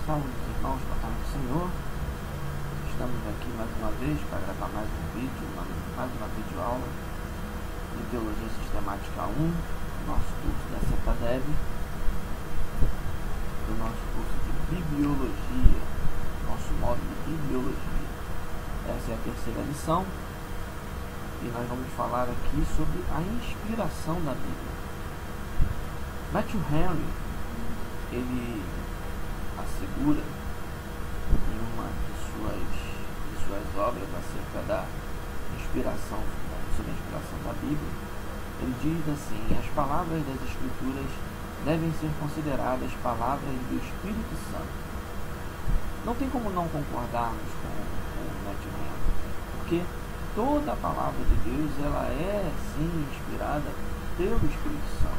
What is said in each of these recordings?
Salve os irmãos, boa tarde, Senhor. Estamos aqui mais uma vez para gravar mais um vídeo, mais uma videoaula de Teologia Sistemática 1, do nosso curso da CEPADEV, do nosso curso de Bibliologia, nosso módulo de Bibliologia. Essa é a terceira lição e nós vamos falar aqui sobre a inspiração da Bíblia. Matthew Henry, ele assegura em uma de suas obras acerca da inspiração, sobre a inspiração da Bíblia, ele diz assim: as palavras das Escrituras devem ser consideradas palavras do Espírito Santo. Não tem como não concordarmos com Matthew Henry, porque toda a palavra de Deus ela é sim inspirada pelo Espírito Santo.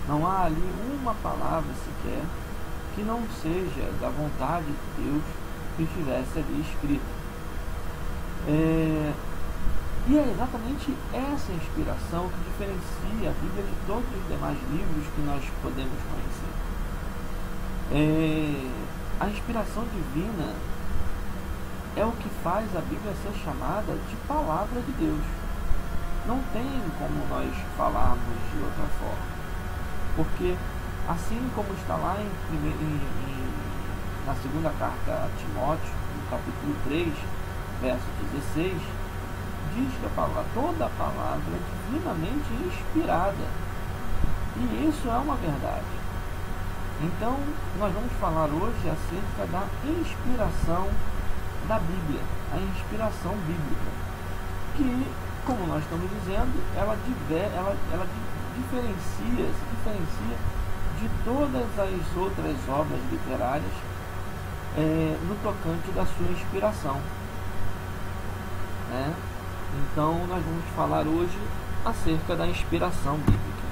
Não há ali uma palavra sequer que não seja da vontade de Deus que estivesse ali escrita. E é exatamente essa inspiração que diferencia a Bíblia de todos os demais livros que nós podemos conhecer. A inspiração divina é o que faz a Bíblia ser chamada de palavra de Deus. Não tem como nós falarmos de outra forma, porque assim como está lá na segunda carta a Timóteo, no capítulo 3, verso 16, diz que toda a palavra é divinamente inspirada. E isso é uma verdade. Então, nós vamos falar hoje acerca da inspiração da Bíblia, a inspiração bíblica, que, como nós estamos dizendo, ela se diferencia de todas as outras obras literárias no tocante da sua inspiração. Então nós vamos falar hoje acerca da inspiração bíblica.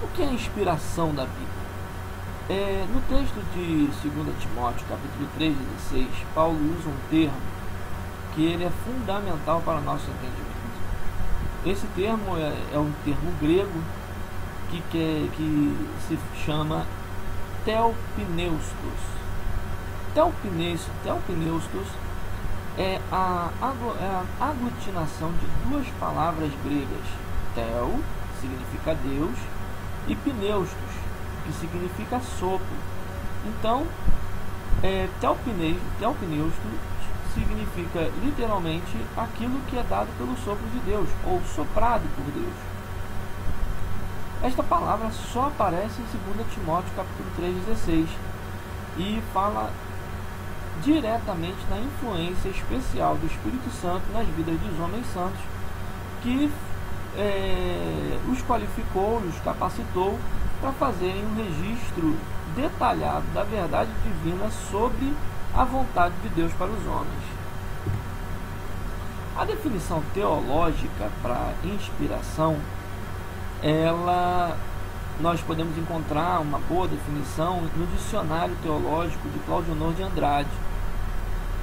O que é a inspiração da Bíblia? No texto de 2 Timóteo, capítulo 3, 16, Paulo usa um termo que ele é fundamental para o nosso entendimento. Esse termo é um termo grego que se chama telpneustos. Telpneustos é a aglutinação de duas palavras gregas. Tel significa Deus e pneustos, que significa sopro. Então, telpneustos significa literalmente aquilo que é dado pelo sopro de Deus, ou soprado por Deus. Esta palavra só aparece em 2 Timóteo capítulo 3,16 e fala diretamente da influência especial do Espírito Santo nas vidas dos homens santos, que os qualificou, os capacitou para fazerem um registro detalhado da verdade divina sobre a vontade de Deus para os homens. A definição teológica para inspiração, nós podemos encontrar uma boa definição no Dicionário Teológico de Cláudio Honor de Andrade,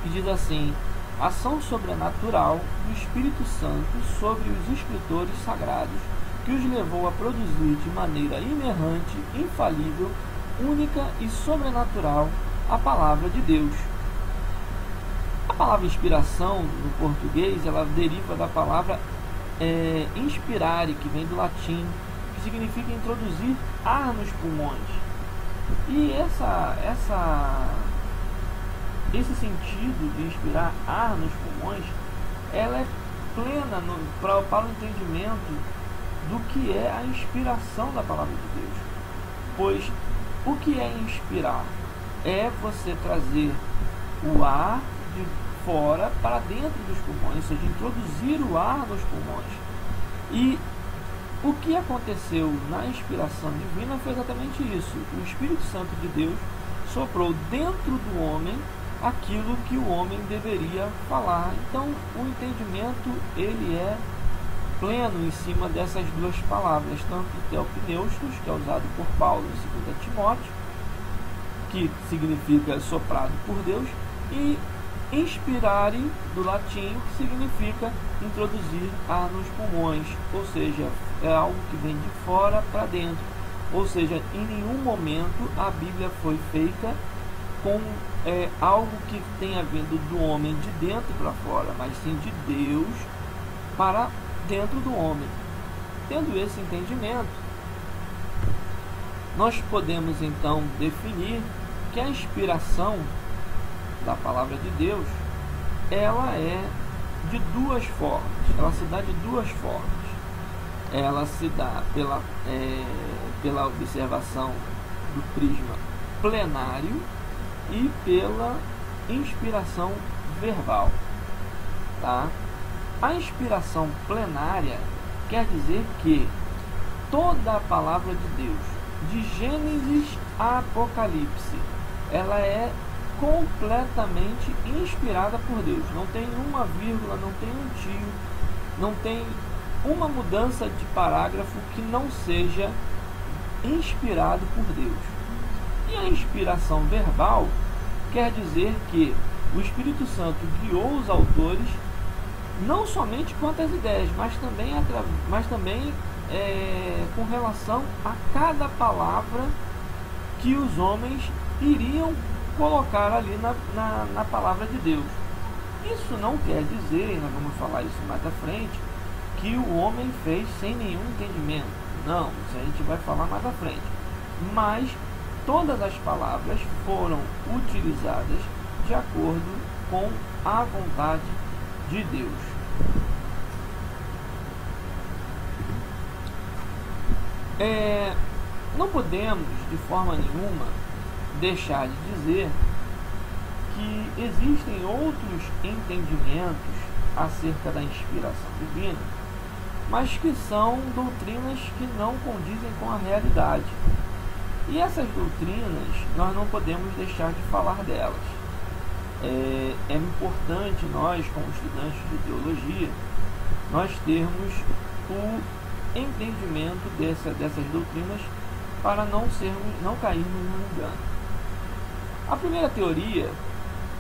que diz assim: ação sobrenatural do Espírito Santo sobre os escritores sagrados, que os levou a produzir de maneira inerrante, infalível, única e sobrenatural a palavra de Deus. A palavra inspiração no português ela deriva da palavra inspirare, que vem do latim, que significa introduzir ar nos pulmões. E esse sentido de inspirar ar nos pulmões, ela é plena para o entendimento do que é a inspiração da palavra de Deus. Pois o que é inspirar? É você trazer o ar de fora para dentro dos pulmões, ou seja, introduzir o ar nos pulmões. E o que aconteceu na inspiração divina foi exatamente isso. O Espírito Santo de Deus soprou dentro do homem aquilo que o homem deveria falar. Então, o entendimento ele é pleno em cima dessas duas palavras, tanto telpneustos, que é usado por Paulo em 2 Timóteo, que significa soprado por Deus, e inspirare, do latim, que significa introduzir ar nos pulmões, ou seja, é algo que vem de fora para dentro. Ou seja, em nenhum momento a Bíblia foi feita com algo que tenha vindo do homem de dentro para fora, mas sim de Deus para dentro do homem. Tendo esse entendimento, nós podemos então definir que a inspiração da palavra de Deus, ela é de duas formas, ela se dá de duas formas. Ela se dá pela observação do prisma plenário e pela inspiração verbal, tá? A inspiração plenária quer dizer que toda a palavra de Deus, de Gênesis a Apocalipse, ela é completamente inspirada por Deus. Não tem uma vírgula, não tem um tio, não tem uma mudança de parágrafo que não seja inspirado por Deus. E a inspiração verbal quer dizer que o Espírito Santo guiou os autores não somente quanto às ideias, mas também com relação a cada palavra que os homens iriam colocar ali na palavra de Deus. Isso não quer dizer, nós vamos falar isso mais à frente, que o homem fez sem nenhum entendimento. Não, isso a gente vai falar mais à frente. Mas todas as palavras foram utilizadas de acordo com a vontade de Deus. Não podemos, de forma nenhuma, deixar de dizer que existem outros entendimentos acerca da inspiração divina, mas que são doutrinas que não condizem com a realidade. E essas doutrinas, nós não podemos deixar de falar delas. É importante nós, como estudantes de teologia, nós termos o entendimento dessas doutrinas para não cairmos no engano. A primeira teoria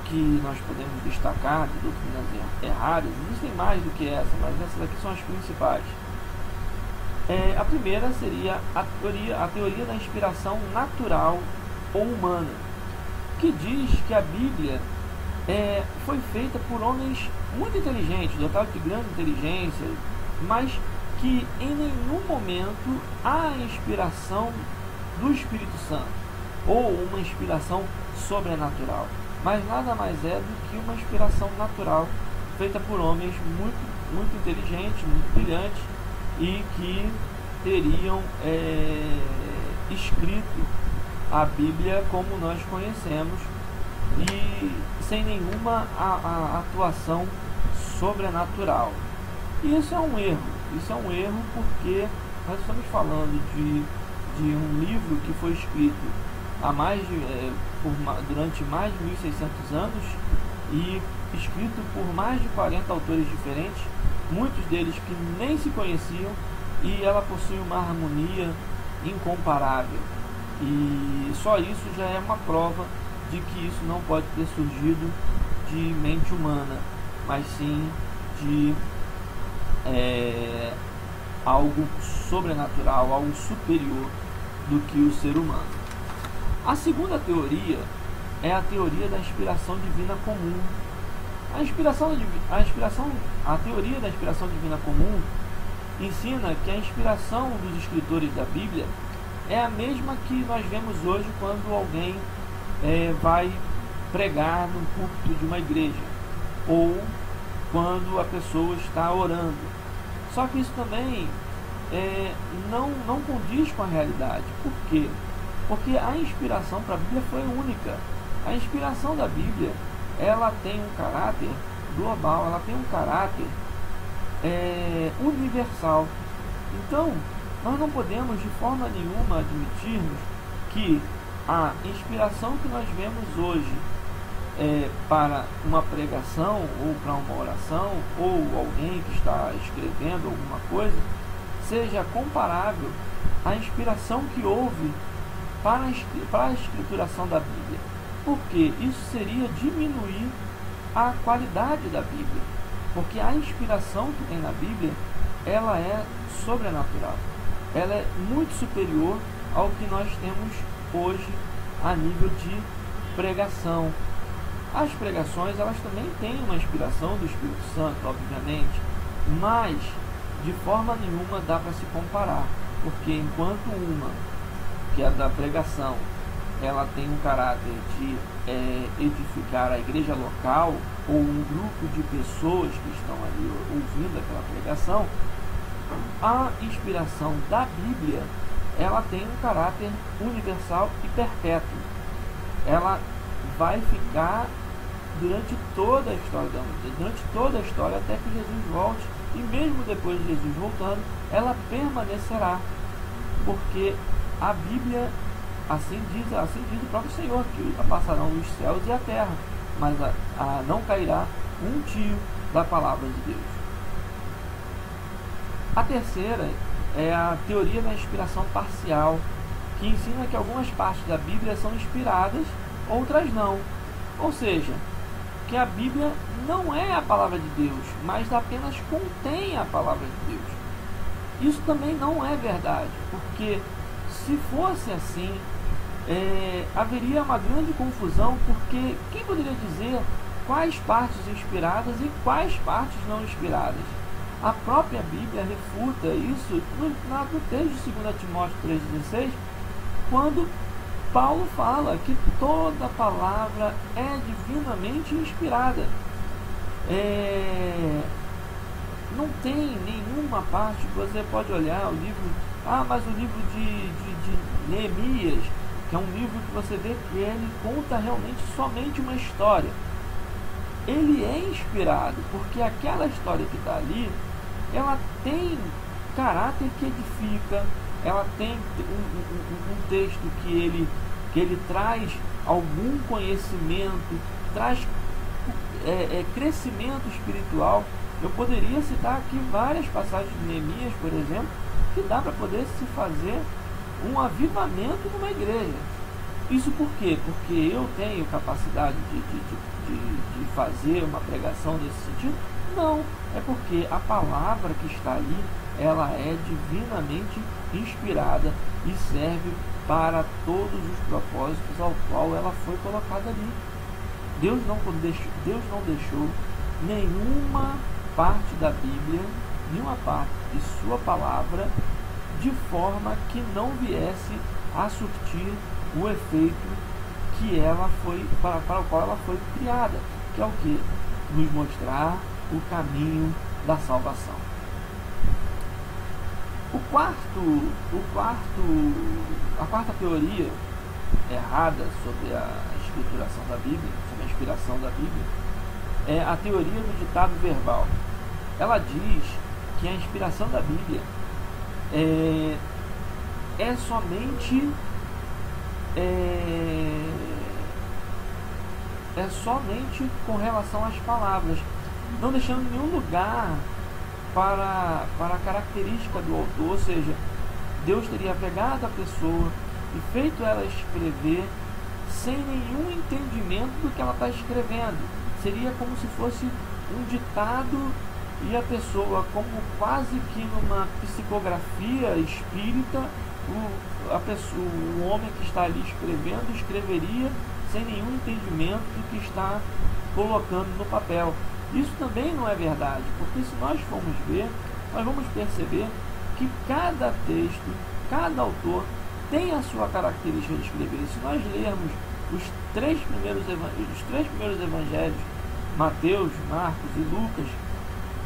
que nós podemos destacar de doutrinas erradas, existem mais do que essa, mas essas aqui são as principais. A primeira seria a teoria da inspiração natural ou humana, que diz que a Bíblia foi feita por homens muito inteligentes, dotados de grande inteligência, mas que em nenhum momento há a inspiração do Espírito Santo, ou uma inspiração sobrenatural, mas nada mais é do que uma inspiração natural feita por homens muito inteligentes, muito brilhantes, e que teriam escrito a Bíblia como nós conhecemos e sem nenhuma atuação sobrenatural. E isso é um erro porque nós estamos falando de um livro que foi escrito durante mais de 1600 anos e escrito por mais de 40 autores diferentes, muitos deles que nem se conheciam, e ela possui uma harmonia incomparável. E só isso já é uma prova de que isso não pode ter surgido de mente humana, mas sim de algo sobrenatural, algo superior do que o ser humano. A segunda teoria é a teoria da inspiração divina comum. A teoria da inspiração divina comum ensina que a inspiração dos escritores da Bíblia é a mesma que nós vemos hoje quando alguém vai pregar no púlpito de uma igreja, ou quando a pessoa está orando. Só que isso também não condiz com a realidade. Por quê? Porque a inspiração para a Bíblia foi única. A inspiração da Bíblia, ela tem um caráter global, ela tem um caráter universal. Então, nós não podemos de forma nenhuma admitirmos que a inspiração que nós vemos hoje para uma pregação, ou para uma oração, ou alguém que está escrevendo alguma coisa, seja comparável à inspiração que houve para a escrituração da Bíblia. Porque isso seria diminuir a qualidade da Bíblia. Porque a inspiração que tem na Bíblia, ela é sobrenatural. Ela é muito superior ao que nós temos hoje a nível de pregação. As pregações, elas também têm uma inspiração do Espírito Santo, obviamente, mas de forma nenhuma dá para se comparar, porque enquanto uma, que é a da pregação, ela tem um caráter de edificar a igreja local ou um grupo de pessoas que estão ali ouvindo aquela pregação, a inspiração da Bíblia, ela tem um caráter universal e perpétuo. Ela vai ficar durante toda a história da humanidade, durante toda a história até que Jesus volte, e mesmo depois de Jesus voltando, ela permanecerá, porque a Bíblia, assim diz o próprio Senhor, que passarão os céus e a terra, mas não cairá um tio da palavra de Deus. A terceira é a teoria da inspiração parcial, que ensina que algumas partes da Bíblia são inspiradas, outras não. Ou seja, que a Bíblia não é a palavra de Deus, mas apenas contém a palavra de Deus. Isso também não é verdade, porque se fosse assim, haveria uma grande confusão, porque quem poderia dizer quais partes inspiradas e quais partes não inspiradas? A própria Bíblia refuta isso no texto de 2 Timóteo 3,16, quando Paulo fala que toda palavra é divinamente inspirada. Não tem nenhuma parte que você pode olhar o livro, mas o livro de Neemias, que é um livro que você vê que ele conta realmente somente uma história. Ele é inspirado, porque aquela história que está ali, ela tem caráter que edifica, ela tem um texto que ele traz algum conhecimento, traz crescimento espiritual. Eu poderia citar aqui várias passagens de Neemias, por exemplo, que dá para poder se fazer um avivamento numa igreja. Isso por quê? Porque eu tenho capacidade de fazer uma pregação nesse sentido? Não, é porque a palavra que está ali, ela é divinamente inspirada e serve para todos os propósitos ao qual ela foi colocada ali. Deus não deixou nenhuma parte da Bíblia, nenhuma parte de sua palavra, de forma que não viesse a surtir o efeito que ela foi, para o qual ela foi criada, que é o que? Nos mostrar o caminho da salvação. A quarta teoria errada sobre a escrituração da Bíblia, sobre a inspiração da Bíblia, é a teoria do ditado verbal. Ela diz que a inspiração da Bíblia é somente com relação às palavras, não deixando nenhum lugar para a característica do autor. Ou seja, Deus teria pegado a pessoa e feito ela escrever sem nenhum entendimento do que ela está escrevendo. Seria como se fosse um ditado e a pessoa, como quase que numa psicografia espírita, o homem que está ali escrevendo escreveria sem nenhum entendimento do que está colocando no papel. Isso também não é verdade, porque se nós formos ver, nós vamos perceber que cada texto, cada autor tem a sua característica de escrever. Se nós lermos os três primeiros evangelhos, Mateus, Marcos e Lucas,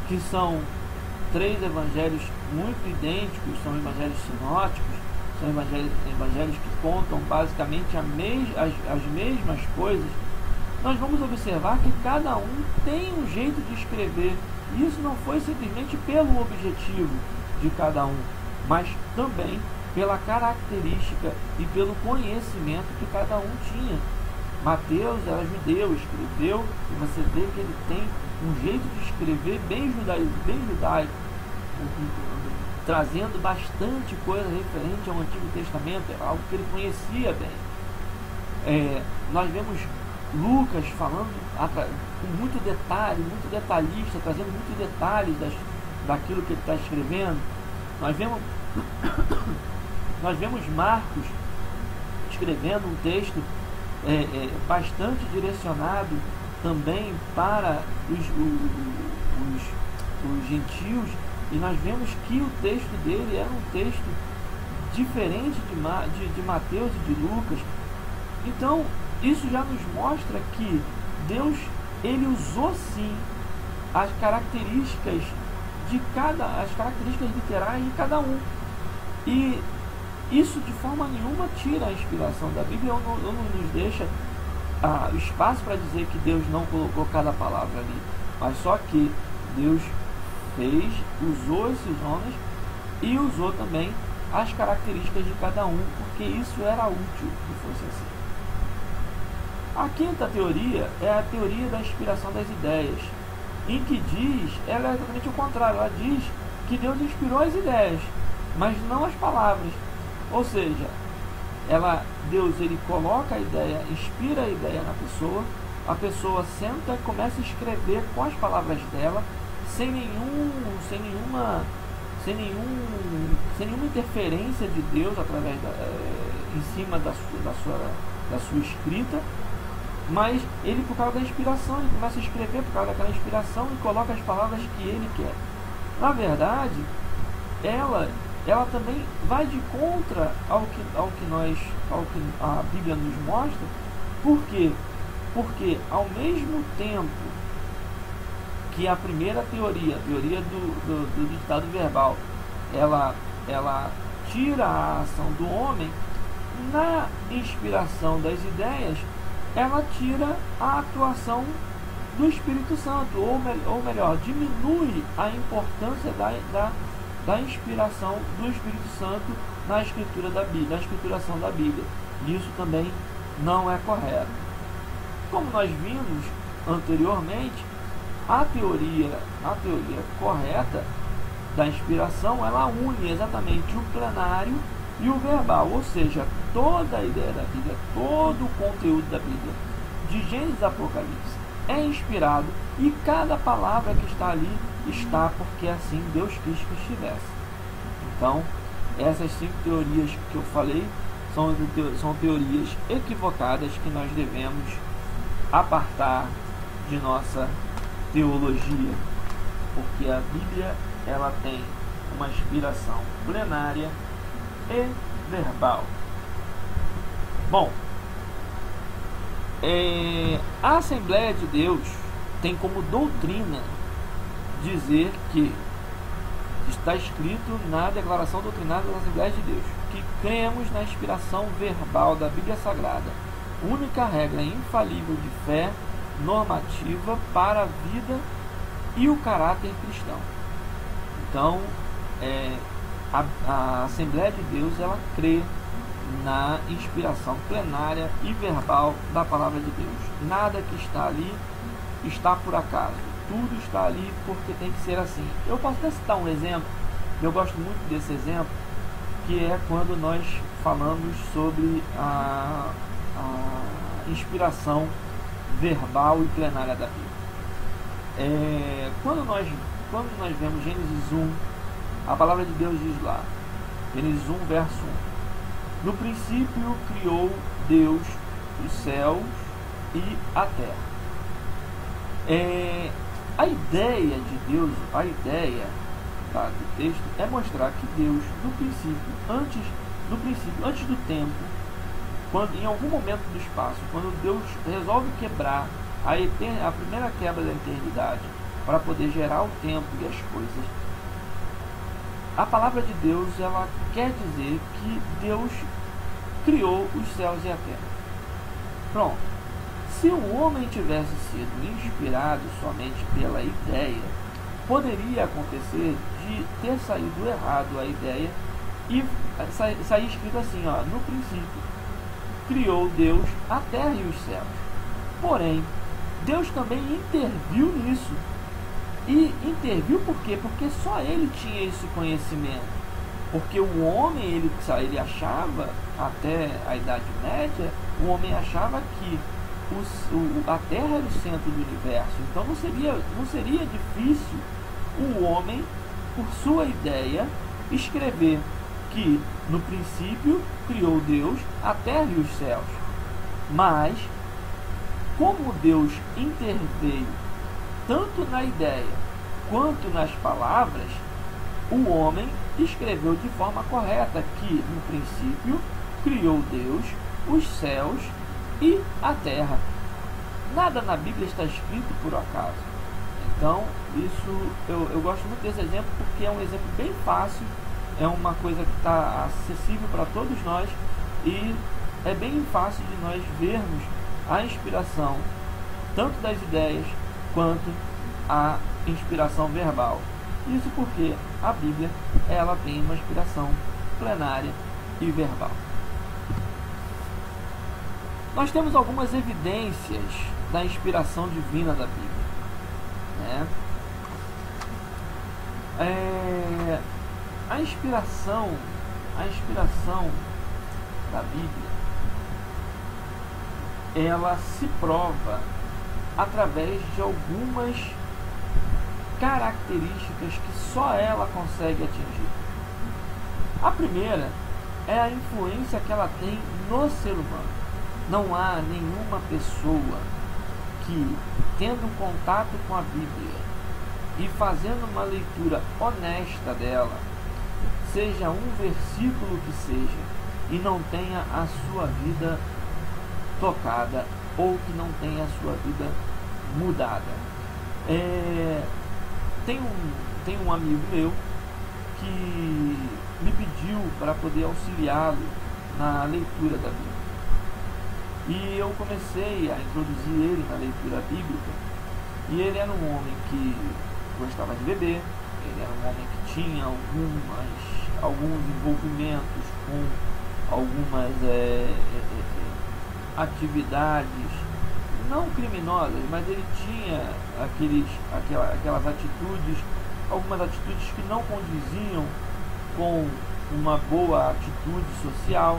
que são três evangelhos muito idênticos, são evangelhos sinóticos, são evangelhos que contam basicamente as mesmas coisas, nós vamos observar que cada um tem um jeito de escrever. E isso não foi simplesmente pelo objetivo de cada um, mas também pela característica e pelo conhecimento que cada um tinha. Mateus era judeu, escreveu, e você vê que ele tem um jeito de escrever bem judaico, trazendo bastante coisa referente ao Antigo Testamento, algo que ele conhecia bem. Nós vemos Lucas falando com muito detalhe, muito detalhista, trazendo muitos detalhes daquilo que ele está escrevendo. Nós vemos Nós vemos Marcos escrevendo um texto bastante direcionado também para os gentios, e nós vemos que o texto dele era um texto diferente de Mateus e de Lucas. Então isso já nos mostra que Deus, ele usou sim as características literais de cada um, e isso de forma nenhuma tira a inspiração da Bíblia, ou não nos deixa espaço para dizer que Deus não colocou cada palavra ali, mas só que Deus usou esses homens e usou também as características de cada um, porque isso era útil que fosse assim. A quinta teoria é a teoria da inspiração das ideias, em que ela é exatamente o contrário. Ela diz que Deus inspirou as ideias, mas não as palavras. Ou seja, Deus ele coloca a ideia, inspira a ideia na pessoa, a pessoa senta e começa a escrever com as palavras dela, sem nenhuma interferência de Deus através em cima da sua escrita. Mas ele, por causa da inspiração, ele começa a escrever por causa daquela inspiração e coloca as palavras que ele quer. Na verdade, ela também vai de contra ao que a Bíblia nos mostra. Por quê? Porque ao mesmo tempo que a primeira teoria, a teoria do ditado verbal, ela tira a ação do homem, na inspiração das ideias, ela tira a atuação do Espírito Santo, ou melhor, diminui a importância da inspiração do Espírito Santo na escritura da Bíblia, na escrituração da Bíblia. Isso também não é correto. Como nós vimos anteriormente, a teoria correta da inspiração, ela une exatamente o plenário e o verbal, ou seja, toda a ideia da Bíblia, todo o conteúdo da Bíblia, de Gênesis a Apocalipse, é inspirado, e cada palavra que está ali está porque assim Deus quis que estivesse. Então, essas 5 teorias que eu falei são teorias equivocadas que nós devemos apartar de nossa teologia, porque a Bíblia ela tem uma inspiração plenária e verbal. Bom, a Assembleia de Deus tem como doutrina dizer que está escrito na Declaração Doutrinária das Assembleias de Deus que cremos na inspiração verbal da Bíblia Sagrada, única regra infalível de fé normativa para a vida e o caráter cristão. Então, a Assembleia de Deus ela crê na inspiração plenária e verbal da palavra de Deus. Nada que está ali está por acaso, tudo está ali porque tem que ser assim. Eu posso até citar um exemplo, eu gosto muito desse exemplo, que é quando nós falamos sobre a inspiração verbal e plenária da Bíblia. Quando nós vemos Gênesis 1, a palavra de Deus diz lá, Gênesis 1, verso 1: no princípio criou Deus os céus e a terra. A ideia de Deus, a ideia do texto é mostrar que Deus, antes do tempo, quando em algum momento do espaço, quando Deus resolve quebrar a primeira quebra da eternidade para poder gerar o tempo e as coisas, a palavra de Deus ela quer dizer que Deus criou os céus e a terra. Pronto. Se o homem tivesse sido inspirado somente pela ideia, poderia acontecer de ter saído errado a ideia e sair escrito assim, no princípio criou Deus a terra e os céus. Porém, Deus também interviu nisso. E interviu por quê? Porque só ele tinha esse conhecimento. Porque o homem, ele achava, até a Idade Média, o homem achava que a Terra era o centro do universo. Então não seria difícil o homem, por sua ideia, escrever que no princípio criou Deus a terra e os céus. Mas, como Deus interveio tanto na ideia quanto nas palavras, o homem escreveu de forma correta que, no princípio, criou Deus os céus e a terra. Nada na Bíblia está escrito por acaso. Então, isso eu gosto muito desse exemplo porque é um exemplo bem fácil, é uma coisa que está acessível para todos nós e é bem fácil de nós vermos a inspiração, tanto das ideias quanto a inspiração verbal. Isso porque a Bíblia, ela tem uma inspiração plenária e verbal. Nós temos algumas evidências da inspiração divina da Bíblia, né? A inspiração da Bíblia, ela se prova através de algumas características que só ela consegue atingir. A primeira é a influência que ela tem no ser humano. Não há nenhuma pessoa que, tendo contato com a Bíblia e fazendo uma leitura honesta dela, seja um versículo que seja, e não tenha a sua vida tocada ou que não tenha a sua vida mudada. Tem um amigo meu que me pediu para poder auxiliá-lo na leitura da Bíblia. E eu comecei a introduzir ele na leitura bíblica. E ele era um homem que gostava de beber, ele era um homem que tinha alguns envolvimentos com algumas atividades não criminosas, mas ele tinha aquelas atitudes, algumas atitudes que não condiziam com uma boa atitude social,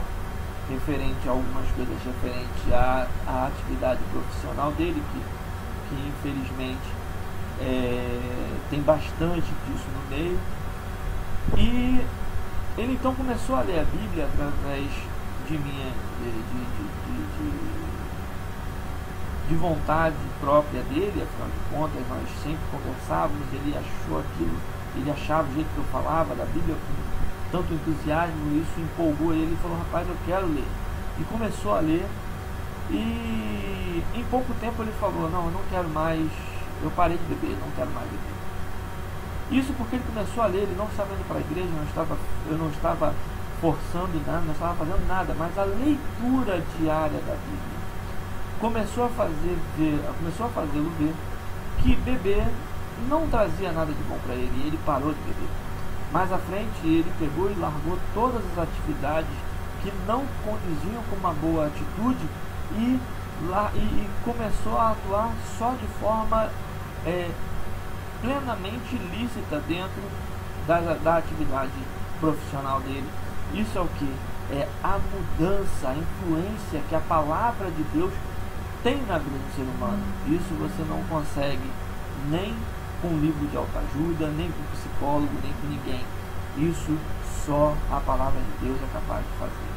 referente a algumas coisas referente à atividade profissional dele, que infelizmente tem bastante disso no meio. E ele então começou a ler a Bíblia através de vontade própria dele. Afinal de contas, nós sempre conversávamos, ele achava o jeito que eu falava da Bíblia com tanto entusiasmo, isso empolgou ele e falou: rapaz, eu quero ler. E começou a ler, e em pouco tempo ele falou: não, eu não quero mais, eu parei de beber, não quero mais beber. Isso porque ele começou a ler, ele não estava indo para a igreja, eu não estava forçando nada, não estava fazendo nada, mas a leitura diária da Bíblia começou a fazê-lo ver que beber não trazia nada de bom para ele, e ele parou de beber. Mais à frente, ele pegou e largou todas as atividades que não condiziam com uma boa atitude e começou a atuar só de forma plenamente lícita dentro da atividade profissional dele. Isso é o que? É a mudança, a influência que a palavra de Deus tem na vida do ser humano. Isso você não consegue nem com um livro de autoajuda, nem com psicólogo, nem com ninguém. Isso só a palavra de Deus é capaz de fazer.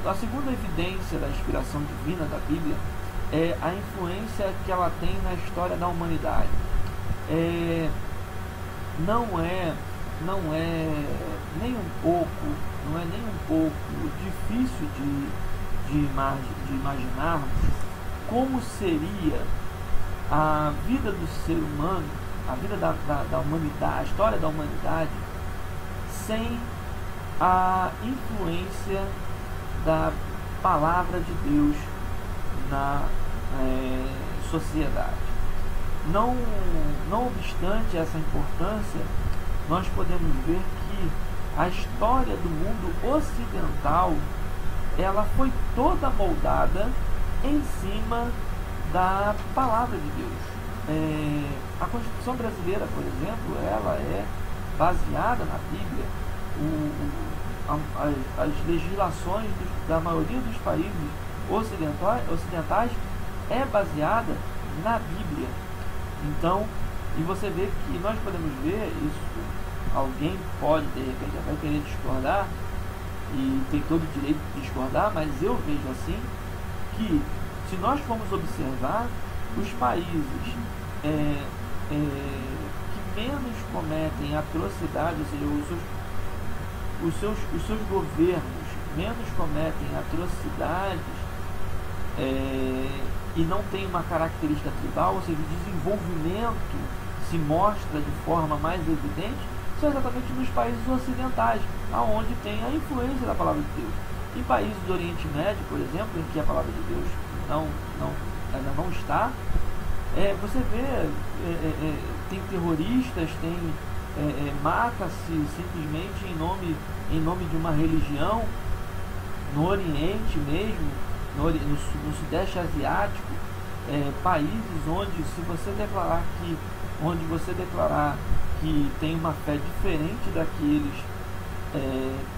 A segunda evidência da inspiração divina da Bíblia é a influência que ela tem na história da humanidade. Não é nem um pouco difícil de imaginarmos como seria a vida do ser humano, a vida da humanidade, a história da humanidade, sem a influência da palavra de Deus na sociedade. Não obstante essa importância, nós podemos ver que a história do mundo ocidental, ela foi toda moldada em cima da palavra de Deus. A Constituição brasileira, por exemplo, ela é baseada na Bíblia. As legislações da maioria dos países ocidentais é baseada na Bíblia. Então, e você vê que nós podemos ver isso alguém pode, de repente, até querer discordar, e tem todo o direito de discordar, mas eu vejo assim, que se nós formos observar, os países que menos cometem atrocidade, ou seja, os seus governos menos cometem atrocidades e não tem uma característica tribal, ou seja, o desenvolvimento se mostra de forma mais evidente, são exatamente nos países ocidentais, aonde tem a influência da palavra de Deus. Em países do Oriente Médio, por exemplo, em que a palavra de Deus ainda não está, você vê, tem terroristas, mata-se simplesmente em nome de uma religião, no Oriente mesmo, no Sudeste Asiático, países onde você declarar que tem uma fé diferente da que eles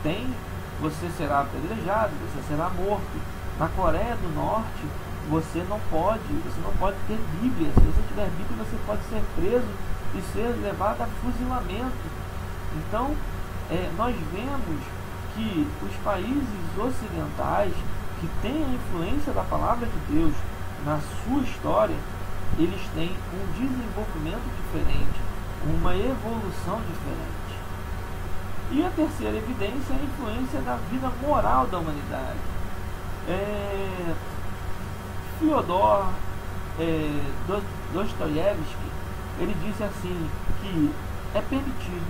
têm, você será apedrejado, você será morto. Na Coreia do Norte, você não pode ter Bíblia. Se você tiver Bíblia, você pode ser preso e ser levado a fuzilamento. Então, nós vemos que os países ocidentais que têm a influência da palavra de Deus na sua história, eles têm um desenvolvimento diferente, uma evolução diferente. E a terceira evidência é a influência da vida moral da humanidade. Fyodor Dostoiévski, ele disse assim, que é permitido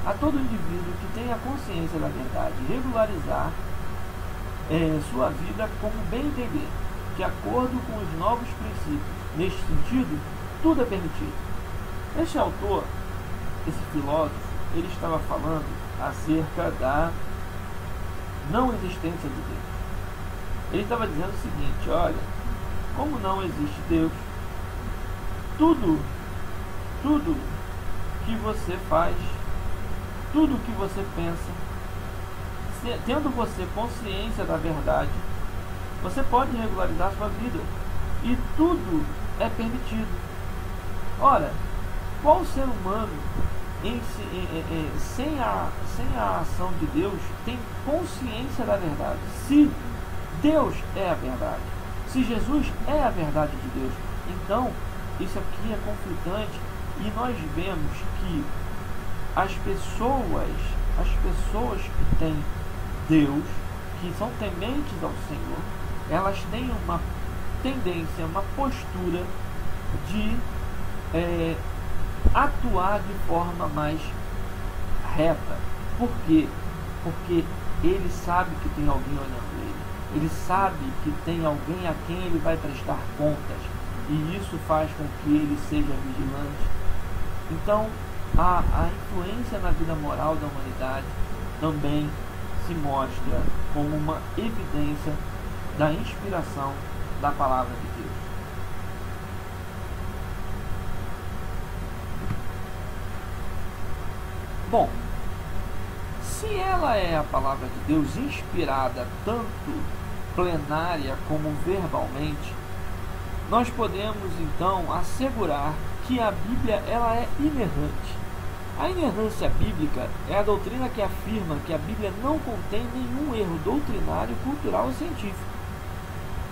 a todo indivíduo que tenha consciência da verdade regularizar sua vida como bem entender, de acordo com os novos princípios. Neste sentido, tudo é permitido. Este autor, esse filósofo, ele estava falando acerca da não existência de Deus. Ele estava dizendo o seguinte: olha, como não existe Deus, tudo que você faz, tudo que você pensa, tendo você consciência da verdade, você pode regularizar sua vida e tudo é permitido. Ora, qual ser humano sem a ação de Deus tem consciência da verdade? Se Deus é a verdade, se Jesus é a verdade de Deus, então isso aqui é conflitante, e nós vemos que as pessoas que têm Deus, que são tementes ao Senhor, elas têm uma tendência, uma postura de atuar de forma mais reta. Por quê? Porque ele sabe que tem alguém olhando ele, ele sabe que tem alguém a quem ele vai prestar contas, e isso faz com que ele seja vigilante. Então, a influência na vida moral da humanidade também se mostra como uma evidência da inspiração da palavra de Deus. Bom, se ela é a palavra de Deus inspirada tanto plenária como verbalmente, nós podemos então assegurar que a Bíblia ela é inerrante. A inerrância bíblica é a doutrina que afirma que a Bíblia não contém nenhum erro doutrinário, cultural ou científico.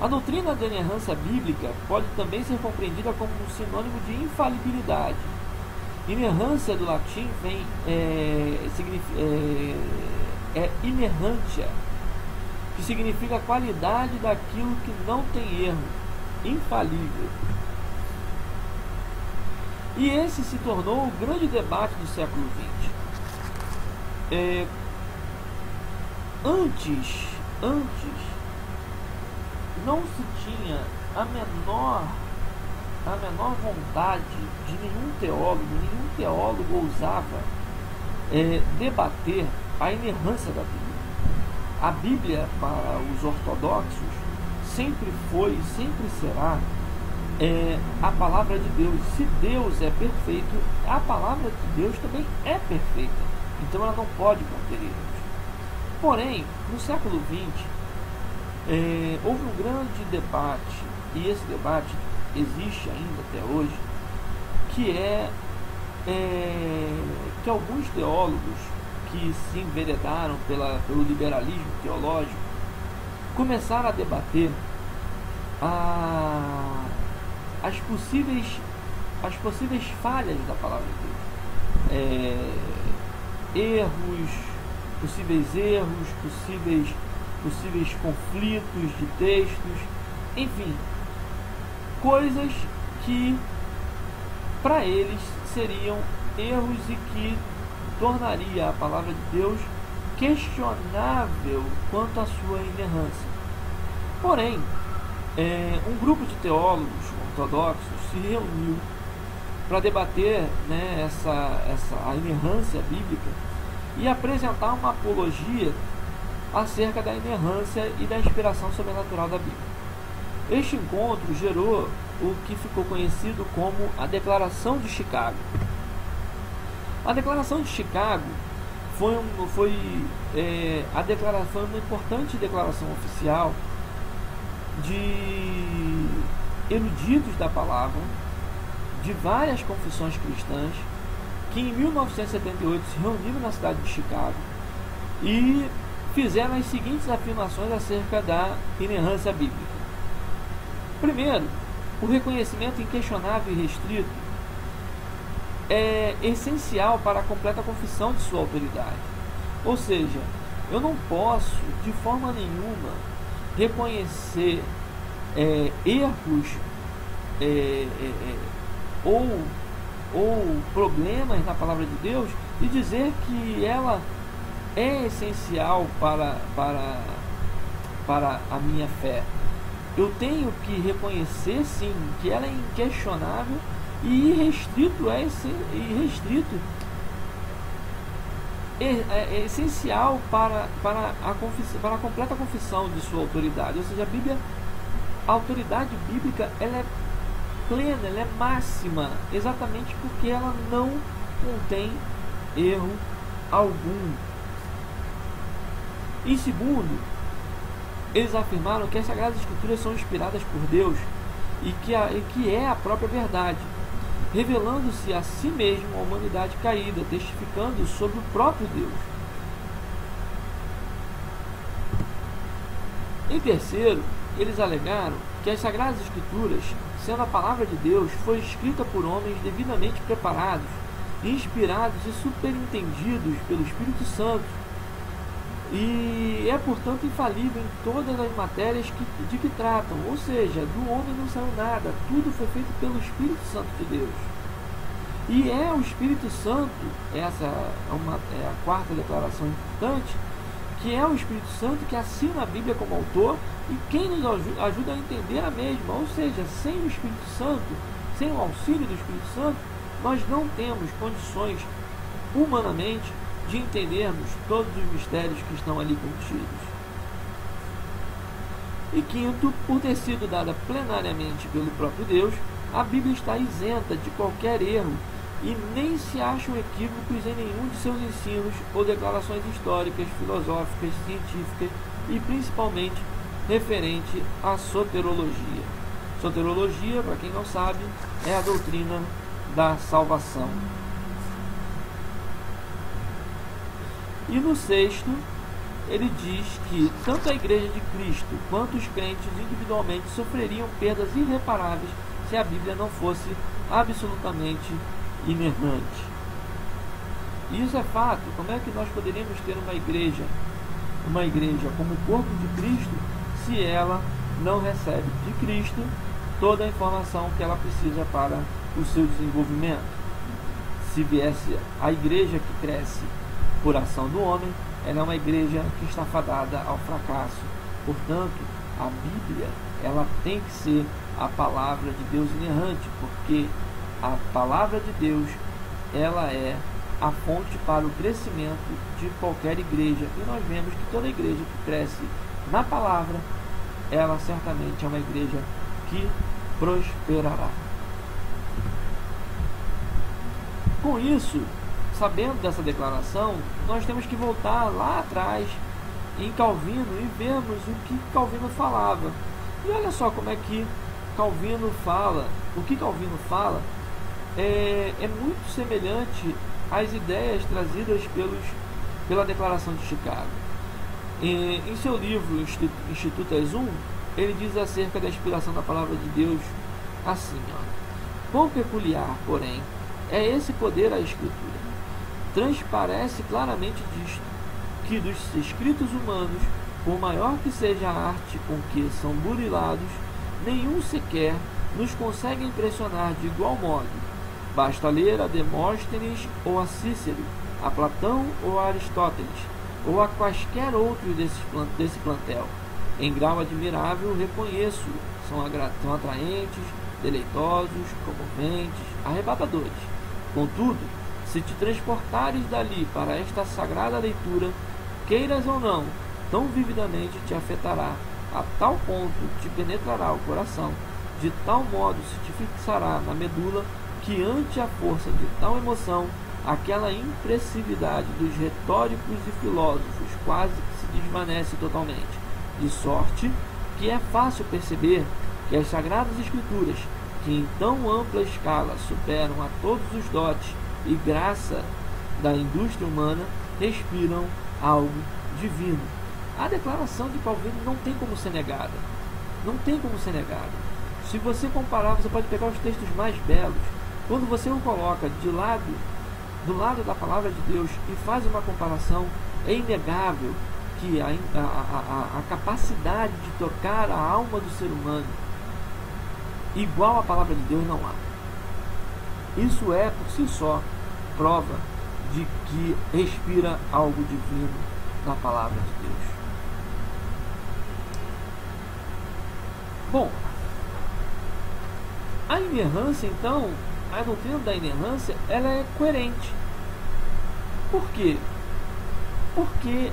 A doutrina da inerrância bíblica pode também ser compreendida como um sinônimo de infalibilidade. Inerrância do latim vem inerrantia, que significa a qualidade daquilo que não tem erro, infalível. E esse se tornou o grande debate do século XX. Antes não se tinha a menor vontade de nenhum teólogo ousava debater a inerrância da Bíblia. A Bíblia, para os ortodoxos, sempre foi e sempre será a palavra de Deus. Se Deus é perfeito, a palavra de Deus também é perfeita. Então ela não pode conter erros. Porém, no século XX, houve um grande debate, e esse debate existe ainda até hoje, que é que alguns teólogos que se enveredaram pelo liberalismo teológico começaram a debater as possíveis falhas da palavra de Deus, possíveis conflitos de textos, enfim, coisas que para eles seriam erros e que tornaria a palavra de Deus questionável quanto à sua inerrância. Porém, um grupo de teólogos ortodoxos se reuniu para debater, né, a inerrância bíblica e apresentar uma apologia acerca da inerrância e da inspiração sobrenatural da Bíblia. Este encontro gerou o que ficou conhecido como a Declaração de Chicago. A Declaração de Chicago foi uma importante declaração oficial de eruditos da palavra de várias confissões cristãs que em 1978 se reuniram na cidade de Chicago e fizeram as seguintes afirmações acerca da inerrância bíblica. Primeiro, o reconhecimento inquestionável e restrito é essencial para a completa confissão de sua autoridade. Ou seja, eu não posso de forma nenhuma reconhecer erros ou problemas na palavra de Deus e dizer que ela é essencial para a minha fé. Eu tenho que reconhecer sim que ela é inquestionável e irrestrito é essencial para a completa confissão de sua autoridade. Ou seja, a autoridade bíblica ela é plena, ela é máxima, exatamente porque ela não contém erro algum. Em segundo, eles afirmaram que as Sagradas Escrituras são inspiradas por Deus e que é a própria verdade, revelando-se a si mesmo a humanidade caída, testificando sobre o próprio Deus. Em terceiro, eles alegaram que as Sagradas Escrituras, sendo a palavra de Deus, foi escrita por homens devidamente preparados, inspirados e superintendidos pelo Espírito Santo, e é portanto infalível em todas as matérias de que tratam. Ou seja, do homem não saiu nada, tudo foi feito pelo Espírito Santo de Deus. E é o Espírito Santo, essa é a quarta declaração importante, que é o Espírito Santo que assina a Bíblia como autor e quem nos ajuda a entender a mesma. Ou seja, sem o Espírito Santo, sem o auxílio do Espírito Santo, nós não temos condições humanamente de entendermos todos os mistérios que estão ali contidos. E quinto, por ter sido dada plenariamente pelo próprio Deus, a Bíblia está isenta de qualquer erro e nem se acham equívocos em nenhum de seus ensinos ou declarações históricas, filosóficas, científicas e principalmente referente à soterologia. Soterologia, para quem não sabe, é a doutrina da salvação. E no sexto, ele diz que tanto a Igreja de Cristo quanto os crentes individualmente sofreriam perdas irreparáveis se a Bíblia não fosse absolutamente inerrante. E isso é fato. Como é que nós poderíamos ter uma igreja como o corpo de Cristo, se ela não recebe de Cristo toda a informação que ela precisa para o seu desenvolvimento? Se viesse a igreja que cresce por ação do homem, ela é uma igreja que está fadada ao fracasso. Portanto, a Bíblia ela tem que ser a palavra de Deus inerrante, porque a palavra de Deus ela é a fonte para o crescimento de qualquer igreja. E nós vemos que toda igreja que cresce na palavra, ela certamente é uma igreja que prosperará. Com isso, sabendo dessa declaração, nós temos que voltar lá atrás em Calvino e vermos o que Calvino falava. E olha só como é que Calvino fala, o que Calvino fala é muito semelhante às ideias trazidas pela Declaração de Chicago. Em seu livro Institutas 1, ele diz acerca da inspiração da palavra de Deus assim, quão peculiar, porém, é esse poder à Escritura. Transparece claramente disto, que dos escritos humanos, por maior que seja a arte com que são burilados, nenhum sequer nos consegue impressionar de igual modo. Basta ler a Demóstenes ou a Cícero, a Platão ou a Aristóteles, ou a quaisquer outros desse plantel. Em grau admirável reconheço, são atraentes, deleitosos, comoventes, arrebatadores. Contudo, se te transportares dali para esta sagrada leitura, queiras ou não, tão vividamente te afetará, a tal ponto te penetrará o coração, de tal modo se te fixará na medula, que ante a força de tal emoção, aquela impressibilidade dos retóricos e filósofos quase que se desvanece totalmente, de sorte que é fácil perceber que as Sagradas Escrituras, que em tão ampla escala superam a todos os dotes e graça da indústria humana, respiram algo divino. A declaração de Calvino não tem como ser negada. Não tem como ser negada. Se você comparar, você pode pegar os textos mais belos. Quando você o coloca do lado da palavra de Deus e faz uma comparação, é inegável que a capacidade de tocar a alma do ser humano igual a palavra de Deus não há. Isso é, por si só, prova de que respira algo divino na palavra de Deus. Bom, a inerrância, então, a doutrina da inerrância, ela é coerente. Por quê? Porque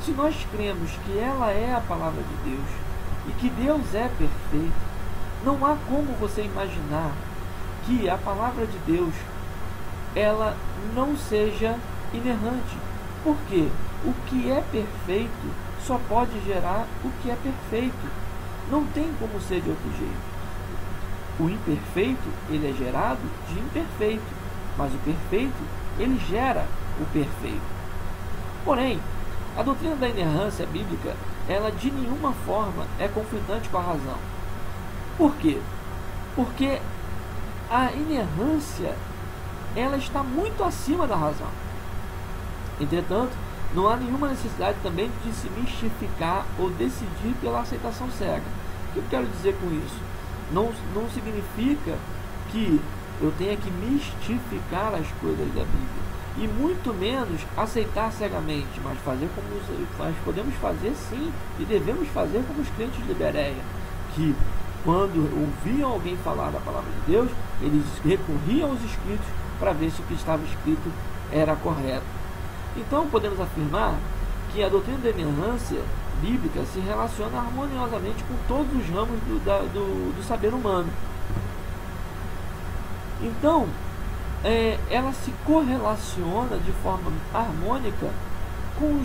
se nós cremos que ela é a palavra de Deus e que Deus é perfeito, não há como você imaginar que a palavra de Deus ela não seja inerrante. Por quê? O que é perfeito só pode gerar o que é perfeito. Não tem como ser de outro jeito. O imperfeito, ele é gerado de imperfeito, mas o perfeito, ele gera o perfeito. Porém, a doutrina da inerrância bíblica, ela de nenhuma forma é conflitante com a razão. Por quê? Porque a inerrância, ela está muito acima da razão. Entretanto, não há nenhuma necessidade também de se mistificar ou decidir pela aceitação cega. O que eu quero dizer com isso? Não significa que eu tenha que mistificar as coisas da Bíblia, e muito menos aceitar cegamente, mas podemos fazer sim, e devemos fazer como os crentes de Bereia, que quando ouviam alguém falar da palavra de Deus, eles recorriam aos escritos para ver se o que estava escrito era correto. Então podemos afirmar que a doutrina da inerrância bíblica se relaciona harmoniosamente com todos os ramos do saber humano. Então, ela se correlaciona de forma harmônica com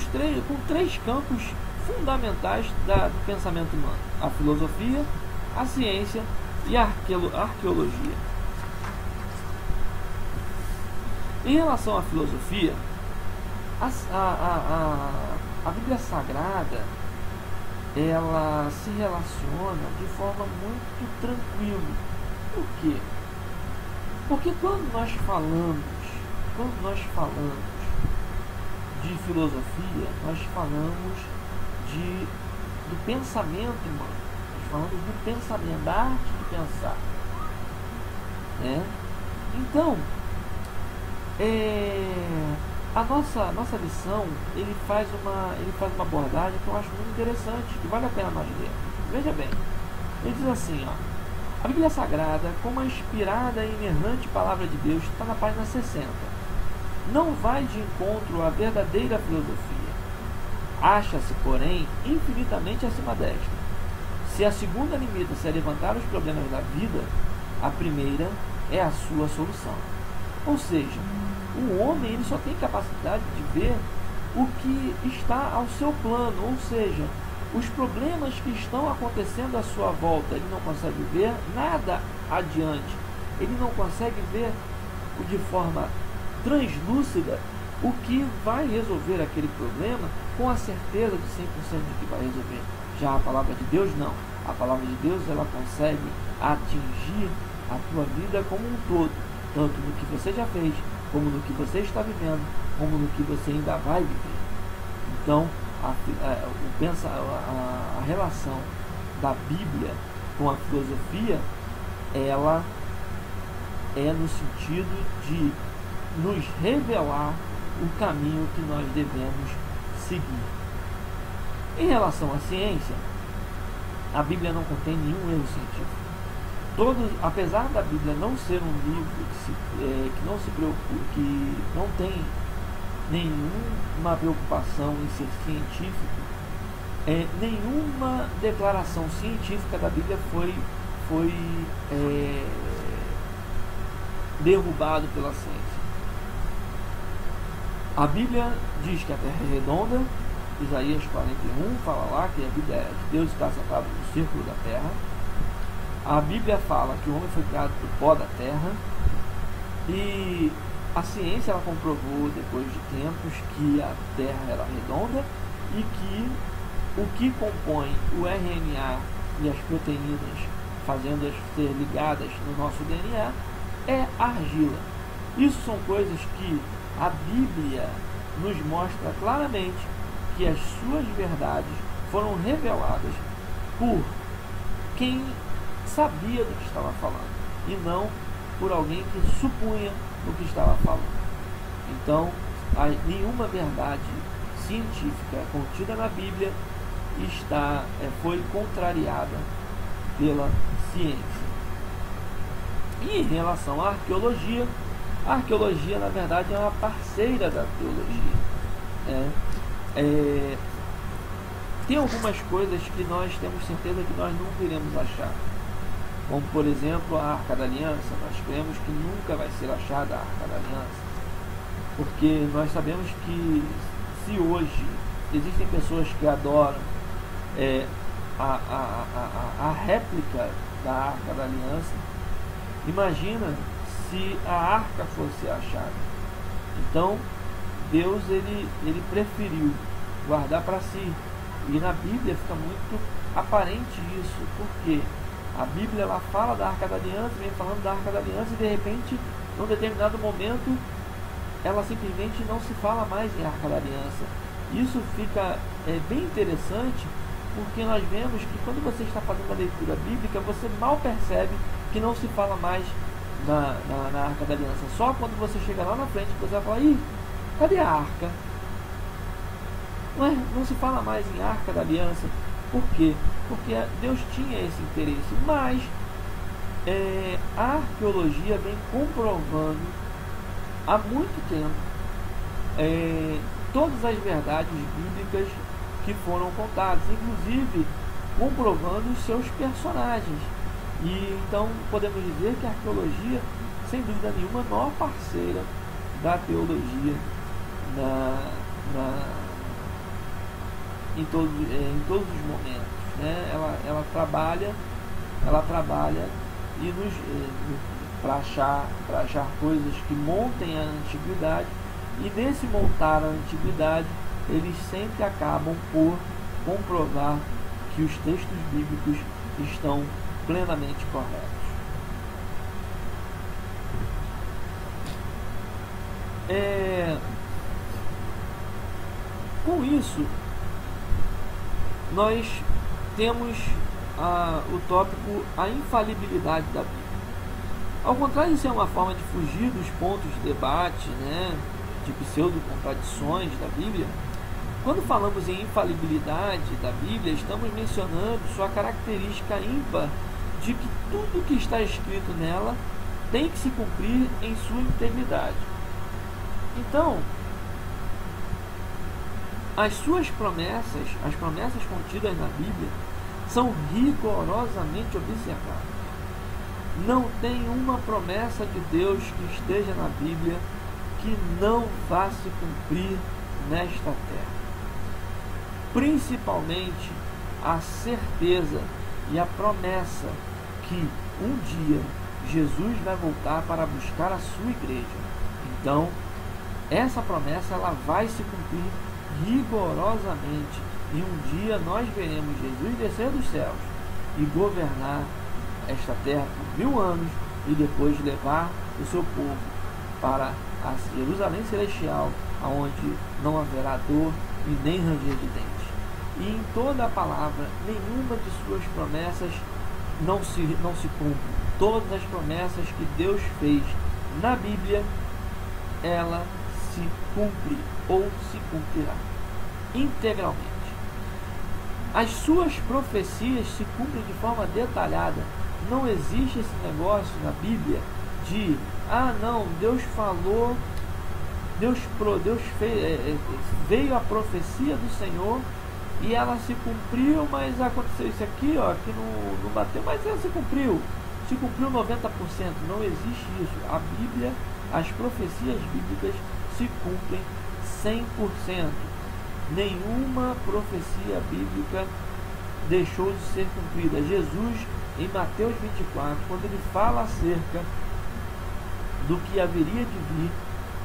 três campos fundamentais do pensamento humano: a filosofia, a ciência e a arqueologia. Em relação à filosofia, a Bíblia Sagrada, ela se relaciona de forma muito tranquila. Por quê? Porque quando nós falamos de filosofia, nós falamos do pensamento humano, nós falamos do pensamento, da arte de pensar, né? Então, a nossa lição, ele faz uma abordagem que eu acho muito interessante, que vale a pena nós ler. Veja bem, ele diz assim, a Bíblia Sagrada, como a inspirada e inerrante palavra de Deus, está na página 60. Não vai de encontro à verdadeira filosofia. Acha-se, porém, infinitamente acima desta. Se a segunda limita-se a levantar os problemas da vida, a primeira é a sua solução. Ou seja, o homem ele só tem capacidade de ver o que está ao seu plano, ou seja, os problemas que estão acontecendo à sua volta, ele não consegue ver nada adiante, ele não consegue ver de forma translúcida o que vai resolver aquele problema com a certeza de 100% de que vai resolver. Já a palavra de Deus não. A palavra de Deus, ela consegue atingir a tua vida como um todo, tanto no que você já fez, como no que você está vivendo, como no que você ainda vai viver. Então, a relação da Bíblia com a filosofia, ela é no sentido de nos revelar o caminho que nós devemos seguir. Em relação à ciência, a Bíblia não contém nenhum erro científico. Apesar da Bíblia não ser um livro que não se preocupa, que não tem nenhuma preocupação em ser científico, nenhuma declaração científica da Bíblia foi derrubado pela ciência. A Bíblia diz que a Terra é redonda. Isaías 41 fala lá que Deus está sentado no círculo da Terra. A Bíblia fala que o homem foi criado do pó da terra. E a ciência, ela comprovou depois de tempos que a Terra era redonda e que o que compõe o RNA e as proteínas, fazendo-as ser ligadas no nosso DNA, é argila. Isso são coisas que a Bíblia nos mostra claramente que as suas verdades foram reveladas por quem sabia do que estava falando e não por alguém que supunha o que estava falando. Então, nenhuma verdade científica contida na Bíblia foi contrariada pela ciência. E em relação à arqueologia, a arqueologia, na verdade, é uma parceira da teologia. Tem algumas coisas que nós temos certeza que nós nunca iremos achar, como por exemplo a Arca da Aliança. Nós cremos que nunca vai ser achada a Arca da Aliança, porque nós sabemos que se hoje existem pessoas que adoram a réplica da Arca da Aliança, imagina se a arca fosse achada. Então Deus ele preferiu guardar para si, e na Bíblia fica muito aparente isso, porque a Bíblia, ela fala da Arca da Aliança, vem falando da Arca da Aliança, e de repente, num determinado momento, ela simplesmente não se fala mais em Arca da Aliança. Isso fica bem interessante, porque nós vemos que quando você está fazendo a leitura bíblica, você mal percebe que não se fala mais na Arca da Aliança. Só quando você chega lá na frente, você vai falar: ih, cadê a Arca? Não se fala mais em Arca da Aliança. Por quê? Porque Deus tinha esse interesse. Mas a arqueologia vem comprovando há muito tempo todas as verdades bíblicas que foram contadas, inclusive comprovando os seus personagens. E então podemos dizer que a arqueologia, sem dúvida nenhuma, é a maior parceira da teologia em todos os momentos, né? Ela trabalha e para achar coisas que montem a antiguidade, e nesse montar a antiguidade eles sempre acabam por comprovar que os textos bíblicos estão plenamente corretos. Com isso, nós temos o tópico a infalibilidade da Bíblia. Ao contrário de ser uma forma de fugir dos pontos de debate, né, de pseudo-contradições da Bíblia, quando falamos em infalibilidade da Bíblia, estamos mencionando sua característica ímpar de que tudo que está escrito nela tem que se cumprir em sua integridade. Então, as promessas contidas na Bíblia, são rigorosamente observadas. Não tem uma promessa de Deus que esteja na Bíblia que não vá se cumprir nesta terra. Principalmente a certeza e a promessa que um dia Jesus vai voltar para buscar a sua igreja. Então, essa promessa ela vai se cumprir rigorosamente, e um dia nós veremos Jesus descer dos céus e governar esta terra por 1000 anos e depois levar o seu povo para a Jerusalém celestial, onde não haverá dor e nem ranger de dentes. E em toda a palavra, nenhuma de suas promessas não se cumpre. Todas as promessas que Deus fez na Bíblia, ela se cumpre ou se cumprirá integralmente. As suas profecias se cumprem de forma detalhada. Não existe esse negócio na Bíblia de não, Deus falou, Deus fez, veio a profecia do Senhor e ela se cumpriu, mas aconteceu isso aqui, que não bateu, mas ela se cumpriu 90%. Não existe isso. A Bíblia, as profecias bíblicas se cumprem 100%. Nenhuma profecia bíblica deixou de ser cumprida. Jesus, em Mateus 24, quando ele fala acerca do que haveria de vir,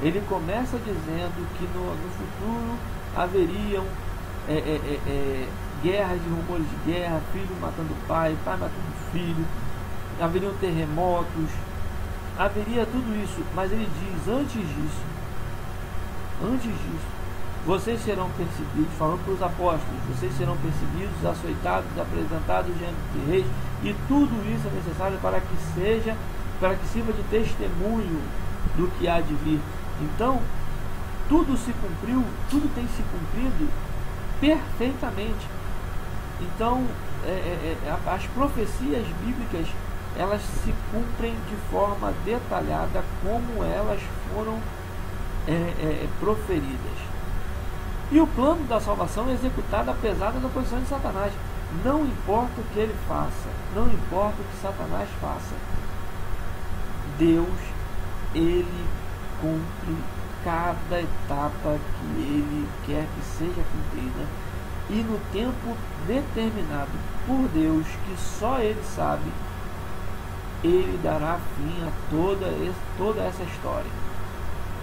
ele começa dizendo que no futuro haveriam guerras e rumores de guerra, filho matando pai, pai matando filho, haveriam terremotos, haveria tudo isso. Mas ele diz, antes disso, vocês serão perseguidos, falando para os apóstolos, vocês serão perseguidos, açoitados, apresentados diante de reis, e tudo isso é necessário para que sirva de testemunho do que há de vir. Então, tudo se cumpriu, tudo tem se cumprido perfeitamente. Então, as profecias bíblicas, elas se cumprem de forma detalhada como elas foram proferidas. E o plano da salvação é executado apesar das oposições de Satanás. Não importa o que ele faça, não importa o que Satanás faça, Deus, ele cumpre cada etapa que ele quer que seja cumprida, e no tempo determinado por Deus, que só ele sabe, ele dará fim a toda essa história,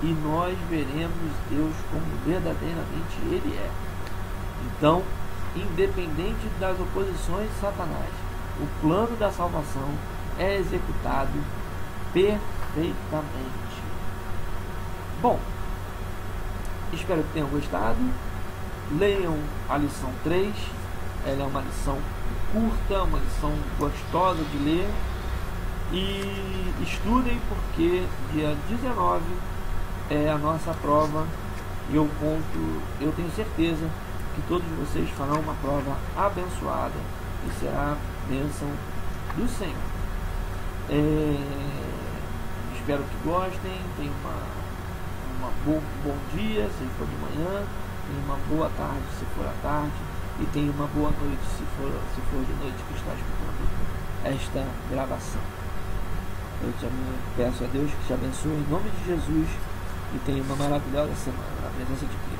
e nós veremos Deus como verdadeiramente ele é. Então, independente das oposições de Satanás, o plano da salvação é executado perfeitamente. Bom, espero que tenham gostado. Leiam a lição 3. Ela é uma lição curta, uma lição gostosa de ler. E estudem, porque dia 19 é a nossa prova. E eu tenho certeza que todos vocês farão uma prova abençoada e será a bênção do Senhor. Espero que gostem. Tenham um bom dia se for de manhã, tenham uma boa tarde se for à tarde, e tenham uma boa noite se for de noite que está escutando esta gravação. Eu peço a Deus que te abençoe em nome de Jesus, e tenha uma maravilhosa semana na presença de Cristo.